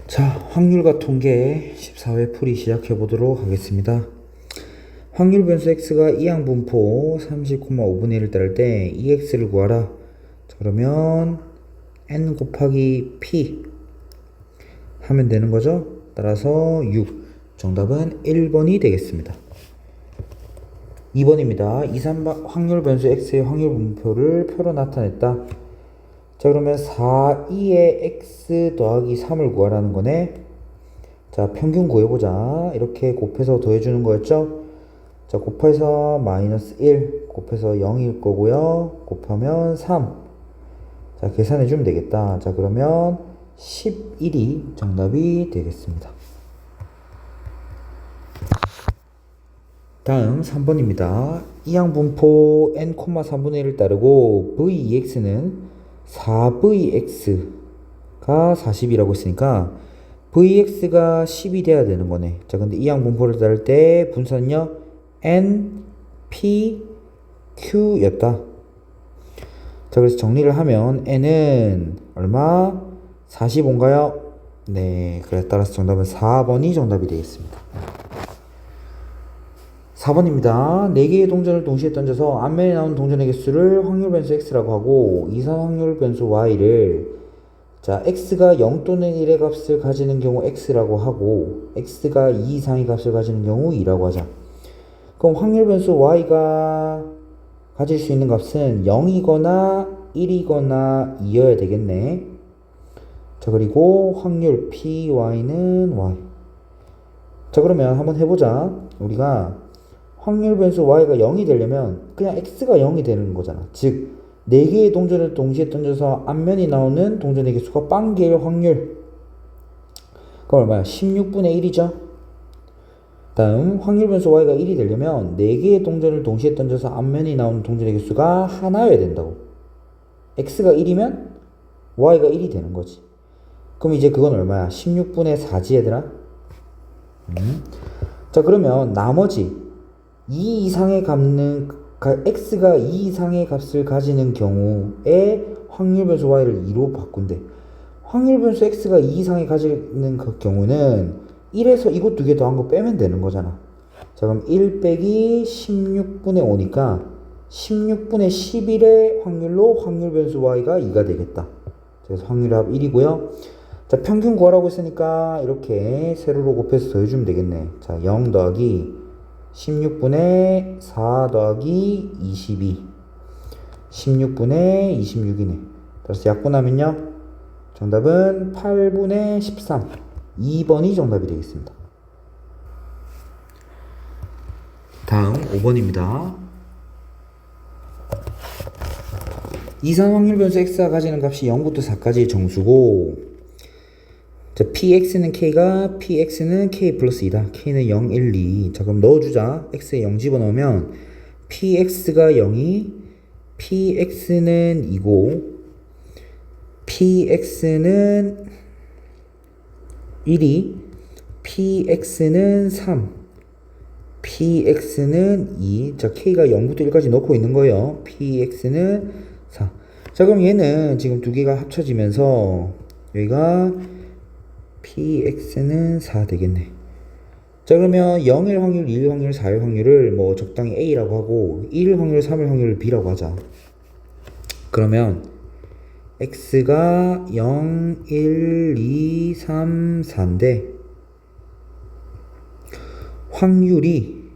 자, 확률과 통계 14회 풀이 시작해 보도록 하겠습니다. 확률 변수 x가 이항 분포 30,5분의 1을 따를 때 ex를 구하라. 자, 그러면 n 곱하기 p 하면 되는 거죠. 따라서 6. 정답은 1번이 되겠습니다. 2번입니다. 2, 3 확률 변수 x의 확률 분포를 표로 나타냈다. 자, 그러면 4, 2의 x 더하기 3을 구하라는 거네. 자, 평균 구해보자. 이렇게 곱해서 더해주는 거였죠. 자, 곱해서 마이너스 1, 곱해서 0일 거고요. 곱하면 3. 자, 계산해주면 되겠다. 자, 그러면 11이 정답이 되겠습니다. 다음 3번입니다. 이항 분포 n, 3분의 1을 따르고 vex는 4vx가 40이라고 했으니까 vx가 10이 돼야 되는 거네. 자, 근데 이항 분포를 따를 때 분수는요 n, p, q였다. 자, 그래서 정리를 하면 n은 얼마? 45인가요? 네, 그래 따라서 정답은 4번이 정답이 되겠습니다. 4번입니다. 4개의 동전을 동시에 던져서 앞면에 나온 동전의 개수를 확률 변수 x라고 하고 이상 확률 변수 y를 자 x가 0 또는 1의 값을 가지는 경우 x라고 하고 x가 2 이상의 값을 가지는 경우 2라고 하자. 그럼 확률 변수 y가 가질 수 있는 값은 0이거나 1이거나 2여야 되겠네. 자, 그리고 확률 py는 y. 자, 그러면 한번 해보자. 우리가 확률 변수 y가 0이 되려면 그냥 x가 0이 되는 거잖아. 즉 4개의 동전을 동시에 던져서 앞면이 나오는 동전의 개수가 빵개일 확률. 그럼 얼마야? 16분의 1이죠. 다음 확률 변수 y가 1이 되려면 4개의 동전을 동시에 던져서 앞면이 나오는 동전의 개수가 하나여야 된다고. x가 1이면 y가 1이 되는 거지. 그럼 이제 그건 얼마야? 16분의 4지 얘들아. 자, 그러면 나머지 2 이상의 x가 2 이상의 값을 가지는 경우에 확률 변수 y를 2로 바꾼대. 확률 변수 x가 2 이상의 가지는 그 경우는 1에서 이것 두 개 더한 거 빼면 되는 거잖아. 자, 그럼 1 빼기 16분의 5니까 16분의 11의 확률로 확률 변수 y가 2가 되겠다. 그래서 확률 합 1이고요. 자, 평균 구하라고 했으니까 이렇게 세로로 곱해서 더해주면 되겠네. 자, 0 더하기 16분의 4 더하기 22 16분의 26이네. 그래서 약분하면요 정답은 8분의 13 2번이 정답이 되겠습니다. 다음 5번입니다. 이상 확률 변수 x가 가지는 값이 0부터 4까지의 정수고 자, px는 k 플러스 2다. k는 0, 1, 2. 자, 그럼 넣어주자. x에 0 집어넣으면 px가 0이 px는 2고 px는 1이 px는 3 px는 2. 자, k가 0부터 1까지 넣고 있는 거예요. px는 4. 자, 그럼 얘는 지금 두 개가 합쳐지면서 여기가 px는 4 되겠네. 자, 그러면 0일 확률, 2일 확률, 4일 확률을 뭐 적당히 a라고 하고 1일 확률, 3일 확률을 b라고 하자. 그러면 x가 0, 1, 2, 3, 4인데 확률이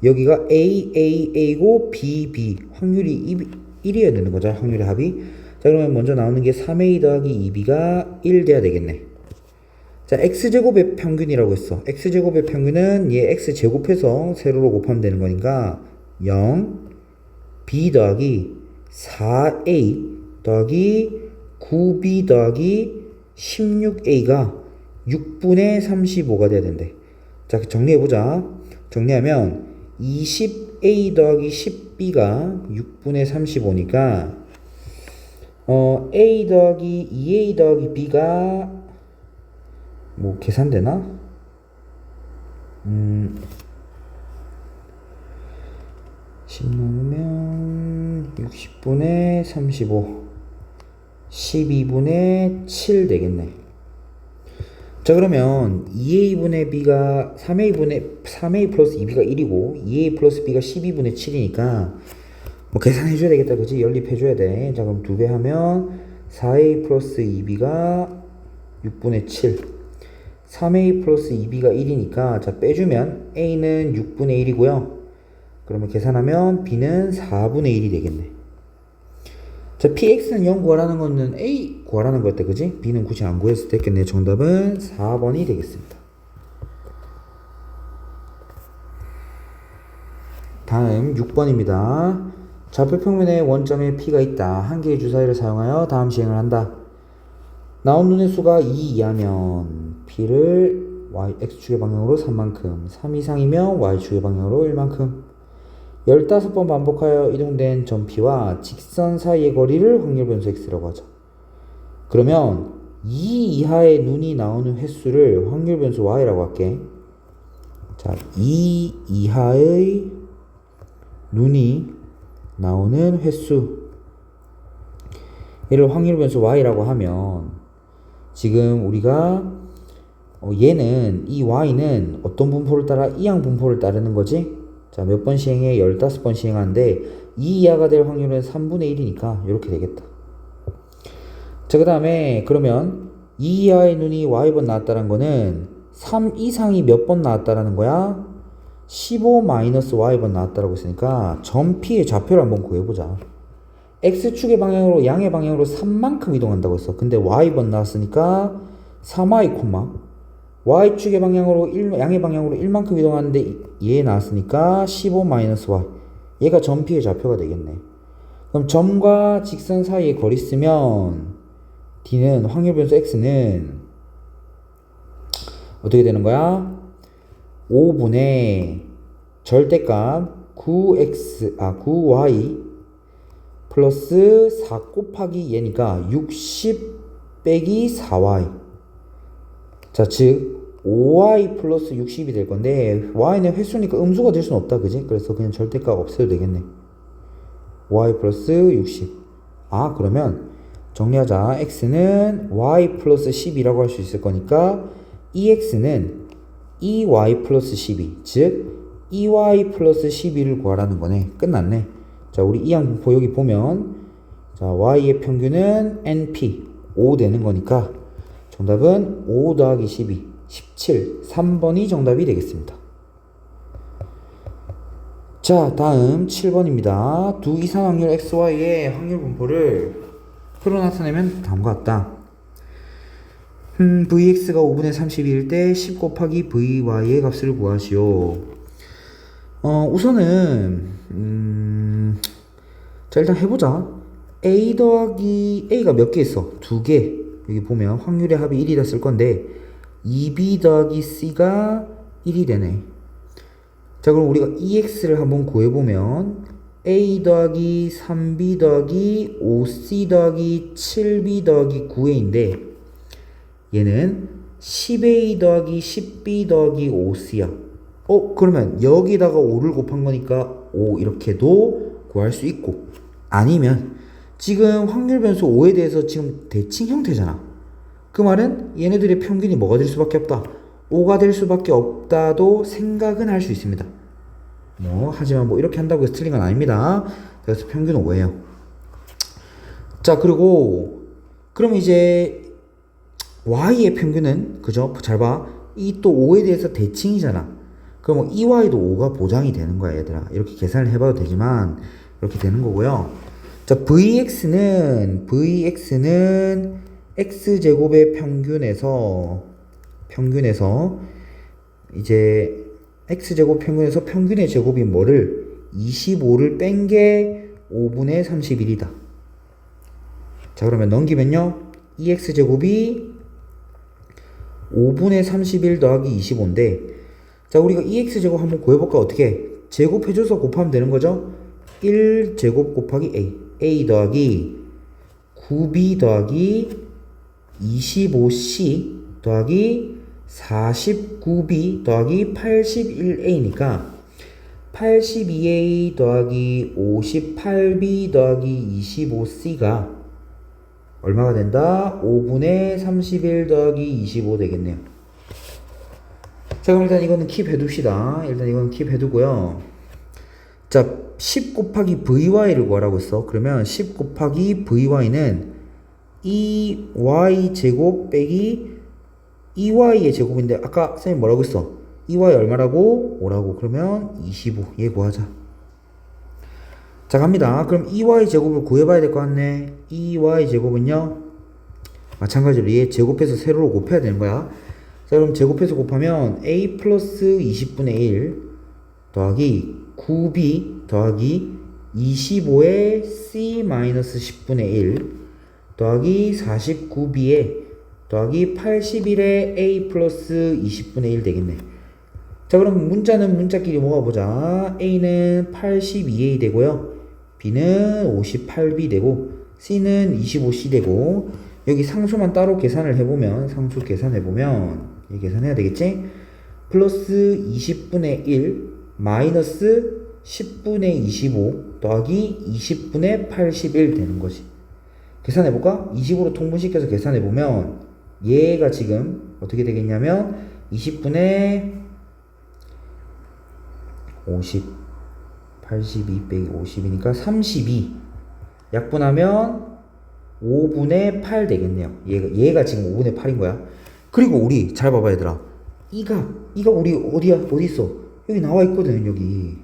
여기가 a고 b 확률이 1이어야 되는 거죠. 확률의 합이. 자, 그러면 먼저 나오는 게 3a 더하기 2b가 1 돼야 되겠네. 자, x제곱의 평균이라고 했어. x제곱의 평균은 얘 x제곱해서 세로로 곱하면 되는 거니까 0 b 더하기 4a 더하기 9b 더하기 16a가 6분의 35가 돼야 된대. 자, 정리해보자. 정리하면 20a 더하기 10b가 6분의 35니까 a 더하기 2a 더하기 b가 뭐 계산되나? 10 넣으면 60분의 35 12분의 7 되겠네. 자, 그러면 2a분의 b가 3a 플러스 2b가 1이고 2a 플러스 b가 12분의 7이니까 뭐 계산해줘야 되겠다, 그치? 연립해줘야 돼. 자, 그럼 2배 하면 4a 플러스 2b가 6분의 7, 3a 플러스 2b가 1이니까 자, 빼주면 a는 6분의 1이고요. 그러면 계산하면 b는 4분의 1이 되겠네. 자, px는 0 구하라는 거는 a 구하라는 거였다, 그지? b는 굳이 안 구했을 때 했겠네. 정답은 4번이 되겠습니다. 다음 6번입니다. 좌표 평면에 원점에 p가 있다. 한 개의 주사위를 사용하여 다음 시행을 한다. 나온 눈의 수가 2 이하면 p를 x축의 방향으로 3만큼, 3 이상이면 y축의 방향으로 1만큼, 15번 반복하여 이동된 점 p와 직선 사이의 거리를 확률 변수 x라고 하죠. 그러면 2 이하의 눈이 나오는 횟수를 확률 변수 y라고 할게. 자, 2 이하의 눈이 나오는 횟수, 얘를 확률 변수 y라고 하면 지금 우리가 얘는 이 y는 어떤 분포를 따라 이항 분포를 따르는 거지? 자, 몇 번 시행해? 15번 시행하는데 2 이하가 될 확률은 3분의 1이니까 이렇게 되겠다. 자, 그 다음에 그러면 2 이하의 눈이 y번 나왔다는 거는 3 이상이 몇 번 나왔다라는 거야? 15-y번 나왔다라고 했으니까 점 p의 좌표를 한번 구해보자. x축의 방향으로 양의 방향으로 3만큼 이동한다고 했어. 근데 y번 나왔으니까 3y, y축의 방향으로 양의 방향으로 1만큼 이동하는데 얘 나왔으니까 15-y. 얘가 점 p의 좌표가 되겠네. 그럼 점과 직선 사이에 거리 쓰면 d는 확률 변수 x는 어떻게 되는 거야? 5분의 절대값 9y 플러스 4 곱하기 얘니까 60 빼기 4y. 자, 즉 5y 플러스 60이 될 건데 y는 횟수니까 음수가 될 수는 없다, 그지? 그래서 그냥 절대값 없애도 되겠네. y 플러스 60. 아, 그러면 정리하자. x는 y 플러스 10이라고 할 수 있을 거니까 ex는 2y 플러스 12, 즉 2y 플러스 12를 구하라는 거네. 끝났네. 자, 우리 이항 분포 여기 보면 자, y의 평균은 np 5 되는 거니까 정답은 5 더하기 12, 17, 3번이 정답이 되겠습니다. 자, 다음 7번입니다. 두 이상 확률 xy의 확률 분포를 표로 나타내면 다음과 같다. vx가 5분의 31일 때 10 곱하기 vy의 값을 구하시오. 우선은 자, 일단 해보자. a 더하기 a가 몇 개 있어? 2개. 여기 보면 확률의 합이 1이다 쓸 건데 2b 더하기 c가 1이 되네. 자, 그럼 우리가 ex를 한번 구해보면 a 더하기 3b 더하기 5c 더하기 7b 더하기 9a인데 얘는 10a 더하기 10b 더하기 5c야. 그러면 여기다가 5를 곱한 거니까 5 이렇게도 구할 수 있고, 아니면 지금 확률 변수 5에 대해서 지금 대칭 형태잖아. 그 말은 얘네들의 평균이 뭐가 될 수밖에 없다? 5가 될 수밖에 없다도 생각은 할 수 있습니다. 하지만 이렇게 한다고 해서 틀린 건 아닙니다. 그래서 평균은 5예요. 자, 그리고 그럼 이제 y의 평균은, 그죠? 잘 봐. 이 또 5에 대해서 대칭이잖아. 그럼 이 y도 5가 보장이 되는 거야, 얘들아. 이렇게 계산을 해봐도 되지만 이렇게 되는 거고요. 자, vx는 x제곱의 평균에서 이제 x제곱 평균에서 평균의 제곱인 뭐를 25를 뺀 게 5분의 31이다. 자, 그러면 넘기면요 2x제곱이 5분의 31 더하기 25인데, 자, 우리가 2x제곱 한번 구해볼까? 어떻게? 제곱해줘서 곱하면 되는 거죠? 1제곱 곱하기 a 더하기 9b 더하기 25c 더하기 49b 더하기 81a니까 82a 더하기 58b 더하기 25c가 얼마가 된다? 5분의 31 더하기 25 되겠네요. 자, 그럼 일단 이거는 킵해둡시다. 일단 이거는 킵해두고요. 자, 10 곱하기 vy를 구하라고 했어. 그러면 10 곱하기 vy는 2y 제곱 빼기 2y의 제곱인데 아까 선생님 뭐라고 했어? 2y 얼마라고? 5라고. 그러면 25. 얘 구하자. 자, 갑니다. 그럼 2y 제곱을 구해봐야 될 것 같네. 2y 제곱은요, 마찬가지로 얘 제곱해서 세로로 곱해야 되는 거야. 자, 그럼 제곱해서 곱하면 a 플러스 20분의 1 더하기 9b 더하기 25의 c 마이너스 10분의 1 더하기 49b에 더하기 81의 a 플러스 20분의 1 되겠네. 자, 그럼 문자는 문자끼리 모아보자. a는 82a 되고요, b는 58b 되고, c는 25c 되고, 여기 상수만 따로 계산을 해보면, 상수 계산해보면 이 계산해야 되겠지? 플러스 20분의 1 마이너스 10분의 25 더하기 20분의 81 되는 거지. 계산해볼까? 20으로 통분시켜서 계산해보면 얘가 지금 어떻게 되겠냐면 20분의 50 82 빼기 50이니까 32 약분하면 5분의 8 되겠네요. 얘가 지금 5분의 8인 거야. 그리고 우리 잘 봐봐 얘들아. 이가 우리 어디 있어? 여기 나와 있거든, 여기.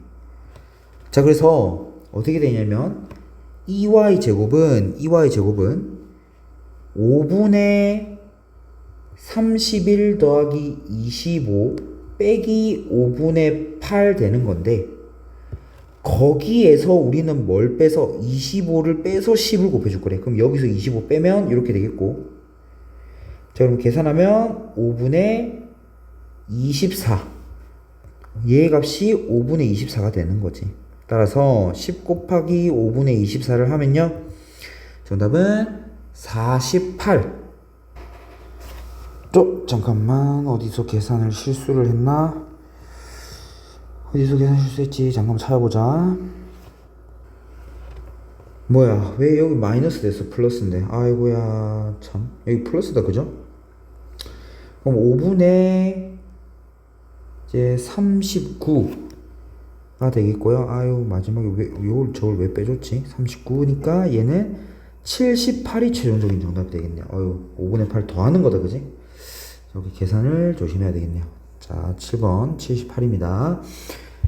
자, 그래서 어떻게 되냐면 2y 제곱은 5분의 31 더하기 25 빼기 5분의 8 되는 건데, 거기에서 우리는 뭘 빼서 25를 빼서 10을 곱해줄 거래. 그럼 여기서 25 빼면 이렇게 되겠고, 자, 그럼 계산하면 5분의 24, 얘 값이 5분의 24가 되는 거지. 따라서 10 곱하기 5분의 24를 하면요, 정답은 48. 잠깐만, 어디서 계산을 실수를 했나? 어디서 계산 실수했지? 잠깐만 찾아보자. 뭐야, 왜 여기 마이너스 됐어? 플러스인데. 아이고야, 참. 여기 플러스다, 그죠? 그럼 5분의 이제 39가 되겠고요. 아유, 마지막에 저걸 왜 빼줬지? 39니까 얘는 78이 최종적인 정답이 되겠네요. 아유, 5분의 8 더하는 거다, 그지? 여기 계산을 조심해야 되겠네요. 자, 7번 78입니다.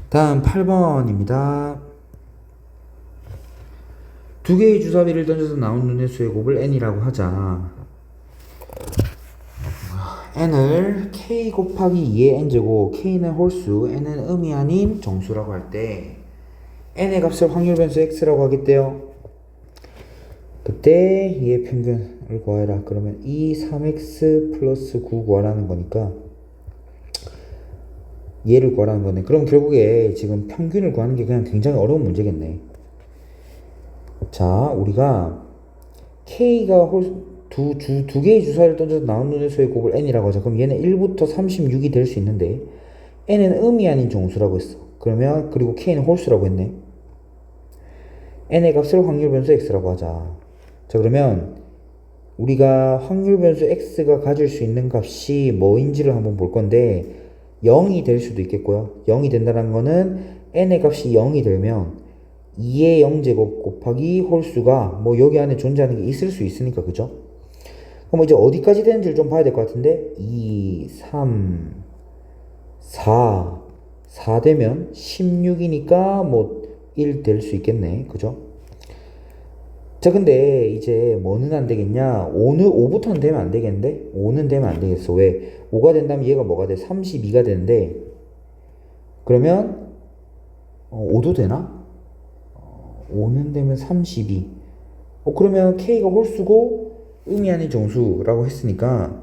다음 8번입니다. 두 개의 주사위를 던져서 나온 눈의 수의 곱을 n이라고 하자. n을 k 곱하기 2의 n제곱, k는 홀수, n은 음이 아닌 정수라고 할 때 n의 값을 확률 변수 x라고 하겠대요. 그때 2의 평균을 구하라. 그러면 3x 플러스 9 구하라는 거니까 얘를 구하라는 거네. 그럼 결국에 지금 평균을 구하는 게 그냥 굉장히 어려운 문제겠네. 자, 우리가 k가 두 개의 주사위를 던져서 나온 눈의 수의 곱을 n이라고 하자. 그럼 얘는 1부터 36이 될 수 있는데 n은 음이 아닌 정수라고 했어. 그러면 그리고 k는 홀수라고 했네. n의 값을 확률 변수 x라고 하자. 자, 그러면 우리가 확률 변수 x가 가질 수 있는 값이 뭐인지를 한번 볼 건데 0이 될 수도 있겠고요. 0이 된다는 거는 n의 값이 0이 되면 2의 0제곱 곱하기 홀수가 뭐 여기 안에 존재하는 게 있을 수 있으니까, 그죠? 그럼 이제 어디까지 되는지를 좀 봐야 될 것 같은데 2, 3, 4 되면 16이니까 뭐 1 될 수 있겠네, 그죠? 자, 근데 이제 뭐는 안 되겠냐? 5부터는 되면 안 되겠는데? 5는 되면 안 되겠어. 왜? 5가 된다면 얘가 뭐가 돼? 32가 되는데, 그러면 5도 되나? 5는 되면 32. 그러면 k가 홀수고 음이 아닌 정수라고 했으니까,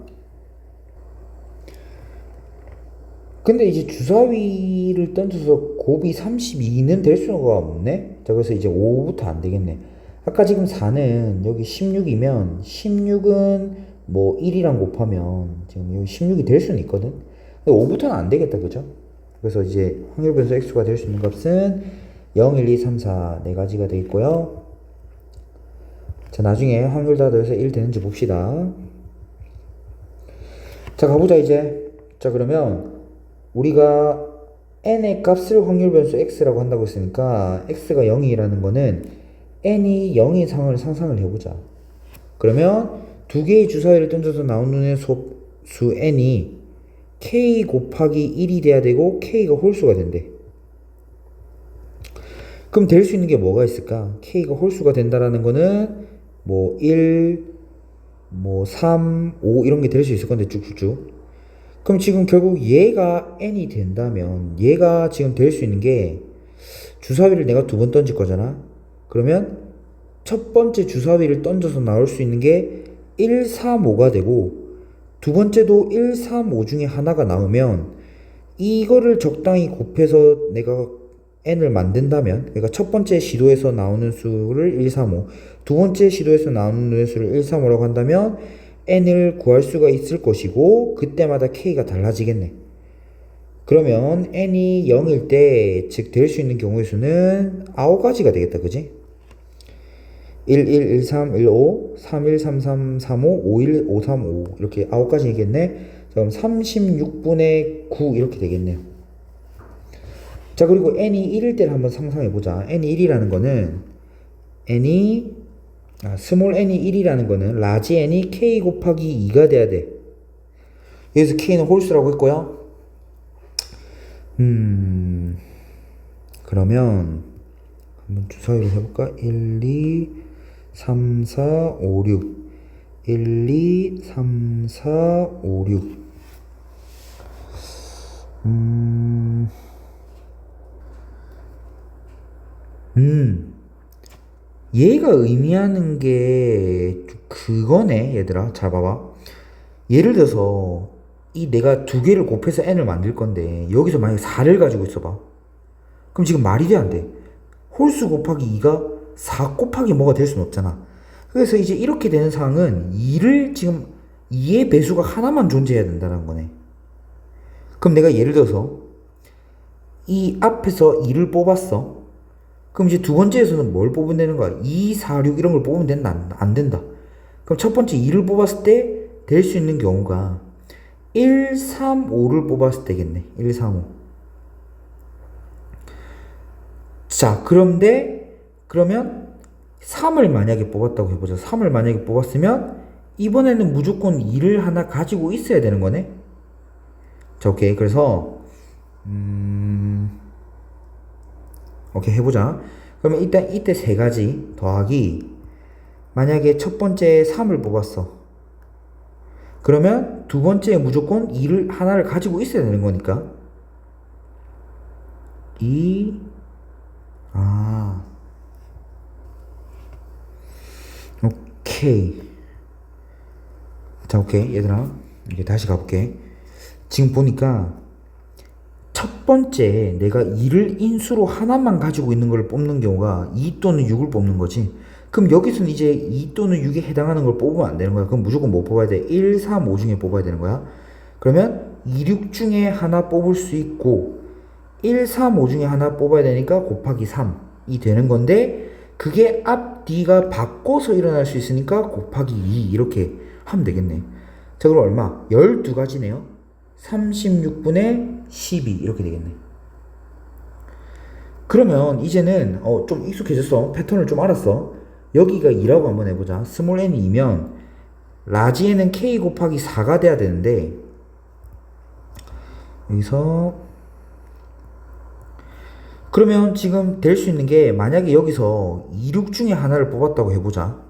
근데 이제 주사위를 던져서 곱이 32는 될 수가 없네? 자, 그래서 이제 5부터 안 되겠네. 아까 지금 4는 여기 16이면 16은 뭐 1이랑 곱하면 지금 여기 16이 될 수는 있거든. 근데 5부터는 안 되겠다, 그죠? 그래서 이제 확률 변수 x가 될 수 있는 값은 0, 1, 2, 3, 4 네 가지가 되어 있고요. 자, 나중에 확률 다 더해서 1 되는지 봅시다. 자, 가보자 이제. 자, 그러면 우리가 n의 값을 확률 변수 x라고 한다고 했으니까 x가 0이라는 거는 n이 0인 상황을 상상을 해보자. 그러면 두 개의 주사위를 던져서 나오는 수 n이 k 곱하기 1이 돼야 되고 k가 홀수가 된대. 그럼 될 수 있는 게 뭐가 있을까? k가 홀수가 된다라는 거는 뭐 1, 뭐 3, 5 이런 게 될 수 있을 건데 쭉쭉쭉. 그럼 지금 결국 얘가 n이 된다면 얘가 지금 될 수 있는 게 주사위를 내가 두 번 던질 거잖아. 그러면 첫 번째 주사위를 던져서 나올 수 있는 게 1, 3, 5가 되고 두 번째도 1, 3, 5 중에 하나가 나오면 이거를 적당히 곱해서 내가 n을 만든다면, 그러니까 첫 번째 시도에서 나오는 수를 1, 3, 5, 두 번째 시도에서 나오는 수를 1, 3, 5라고 한다면 n을 구할 수가 있을 것이고 그때마다 k가 달라지겠네. 그러면 n이 0일 때, 즉 될 수 있는 경우의 수는 9가지가 되겠다. 그지? 1, 1, 1, 3, 1, 5, 3, 1, 3, 3, 3, 5, 5, 1, 5, 3, 5 이렇게 9가지이겠네. 그럼 36분의 9 이렇게 되겠네요. 자, 그리고 n이 1일 때를 한번 상상해보자. n이 1이라는 거는 스몰 n이 1이라는 거는 라지 n이 k 곱하기 2가 돼야 돼. 여기서 k는 홀수라고 했고요. 그러면 한번 주사위로 해볼까? 1, 2, 3, 4, 5, 6 1, 2, 3, 4, 5, 6 얘가 의미하는 게 그거네. 얘들아 잘 봐봐. 예를 들어서 이 내가 두 개를 곱해서 n을 만들 건데 여기서 만약에 4를 가지고 있어봐. 그럼 지금 말이 돼 안 돼? 홀수 곱하기 2가 4 곱하기 뭐가 될 수는 없잖아. 그래서 이제 이렇게 되는 상황은 2를 지금 2의 배수가 하나만 존재해야 된다는 거네. 그럼 내가 예를 들어서 이 앞에서 2를 뽑았어. 그럼 이제 두 번째에서는 뭘 뽑으면 되는 거야? 2, 4, 6 이런 걸 뽑으면 된다? 안 된다. 그럼 첫 번째 2를 뽑았을 때 될 수 있는 경우가 1, 3, 5를 뽑았을 때겠네. 1, 3, 5. 자, 그러면 3을 만약에 뽑았다고 해보자. 3을 만약에 뽑았으면 이번에는 무조건 2를 하나 가지고 있어야 되는 거네. 자, 오케이. 그래서 오케이, 해보자. 그러면 일단 이때 세 가지 더하기, 만약에 첫 번째 3을 뽑았어. 그러면 두 번째에 무조건 2를 하나를 가지고 있어야 되는 거니까 2, 오케이. 자, 오케이. 얘들아 이제 다시 가볼게. 지금 보니까 첫 번째 내가 2를 인수로 하나만 가지고 있는 걸 뽑는 경우가 2 또는 6을 뽑는 거지. 그럼 여기서는 이제 2 또는 6에 해당하는 걸 뽑으면 안 되는 거야. 그럼 무조건 뭐 뽑아야 돼? 1, 3, 5 중에 뽑아야 되는 거야. 그러면 2, 6 중에 하나 뽑을 수 있고 1, 3, 5 중에 하나 뽑아야 되니까 곱하기 3이 되는 건데, 그게 앞뒤가 바꿔서 일어날 수 있으니까 곱하기 2 이렇게 하면 되겠네. 자, 그럼 얼마? 12가지네요. 36분의 12 이렇게 되겠네. 그러면 이제는 좀 익숙해졌어. 패턴을 좀 알았어. 여기가 2라고 한번 해보자. 스몰 n이 2면 라지 n은 k 곱하기 4가 돼야 되는데, 여기서 그러면 지금 될 수 있는 게, 만약에 여기서 2, 6 중에 하나를 뽑았다고 해보자.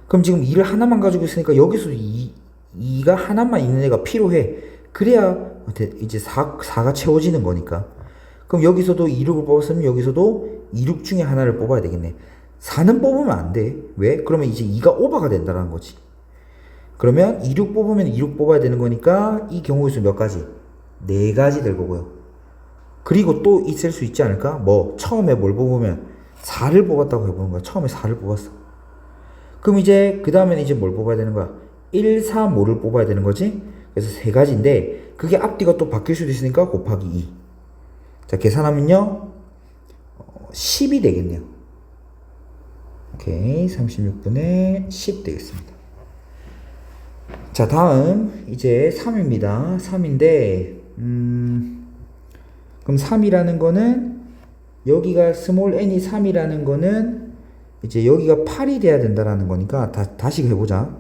그럼 지금 2를 하나만 가지고 있으니까 여기서 2가 하나만 있는 애가 필요해. 그래야 이제 4가 채워지는 거니까. 그럼 여기서도 2, 6을 뽑았으면 여기서도 2, 6 중에 하나를 뽑아야 되겠네. 4는 뽑으면 안 돼. 왜? 그러면 이제 2가 오버가 된다는 거지. 그러면 2, 6 뽑으면 2, 6 뽑아야 되는 거니까 이 경우의 수 몇 가지? 4가지 될 거고요. 그리고 또 있을 수 있지 않을까? 처음에 뭘 뽑으면 4를 뽑았다고 해보는 거야. 처음에 4를 뽑았어. 그럼 이제 그 다음에는 이제 뭘 뽑아야 되는 거야? 1, 3, 5를 뽑아야 되는 거지. 그래서 3가지인데 그게 앞뒤가 또 바뀔 수도 있으니까 곱하기 2. 자, 계산하면요 10이 되겠네요. 오케이, 36분의 10 되겠습니다. 자, 다음 이제 3입니다. 3인데 그럼 3이라는 거는 여기가 스몰 n이 3이라는 거는 이제 여기가 8이 돼야 된다라는 거니까 다시 해보자.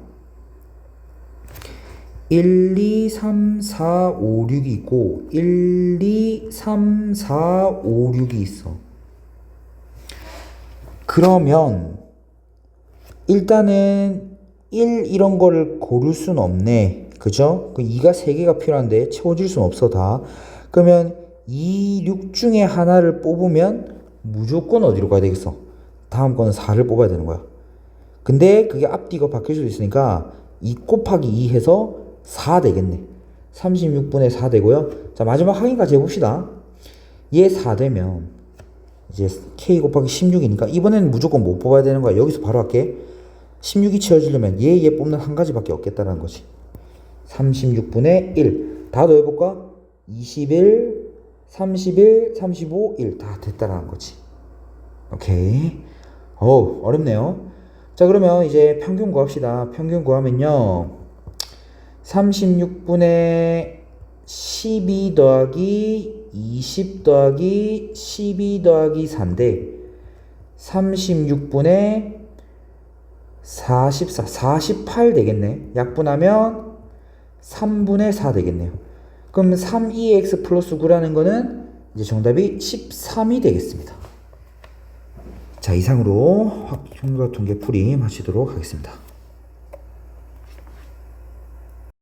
1, 2, 3, 4, 5, 6이 있고 1, 2, 3, 4, 5, 6이 있어. 그러면 일단은 1 이런 거를 고를 수는 없네. 그죠? 그 2가 3개가 필요한데 채워질 수는 없어 다. 그러면 2, 6 중에 하나를 뽑으면 무조건 어디로 가야 되겠어? 다음 거는 4를 뽑아야 되는 거야. 근데 그게 앞뒤가 바뀔 수도 있으니까 2 곱하기 2 해서 4 되겠네. 36분의 4 되고요. 자, 마지막 확인까지 해봅시다. 얘 4 되면 이제 k 곱하기 16이니까 이번에는 무조건 못 뽑아야 되는 거야. 여기서 바로 할게. 16이 채워지려면 얘 뽑는 한 가지밖에 없겠다는 거지. 36분의 1. 다 더해볼까? 21, 31, 35, 1. 다 됐다라는 거지. 오케이. 어렵네요. 자, 그러면 이제 평균 구합시다. 평균 구하면요. 36분의 12 더하기 20 더하기 12 더하기 4인데 36분의 44, 48 되겠네. 약분하면 3분의 4 되겠네요. 그럼 3EX 플러스 9라는 거는 이제 정답이 13이 되겠습니다. 자, 이상으로 확률과 통계 풀이 마치도록 하겠습니다.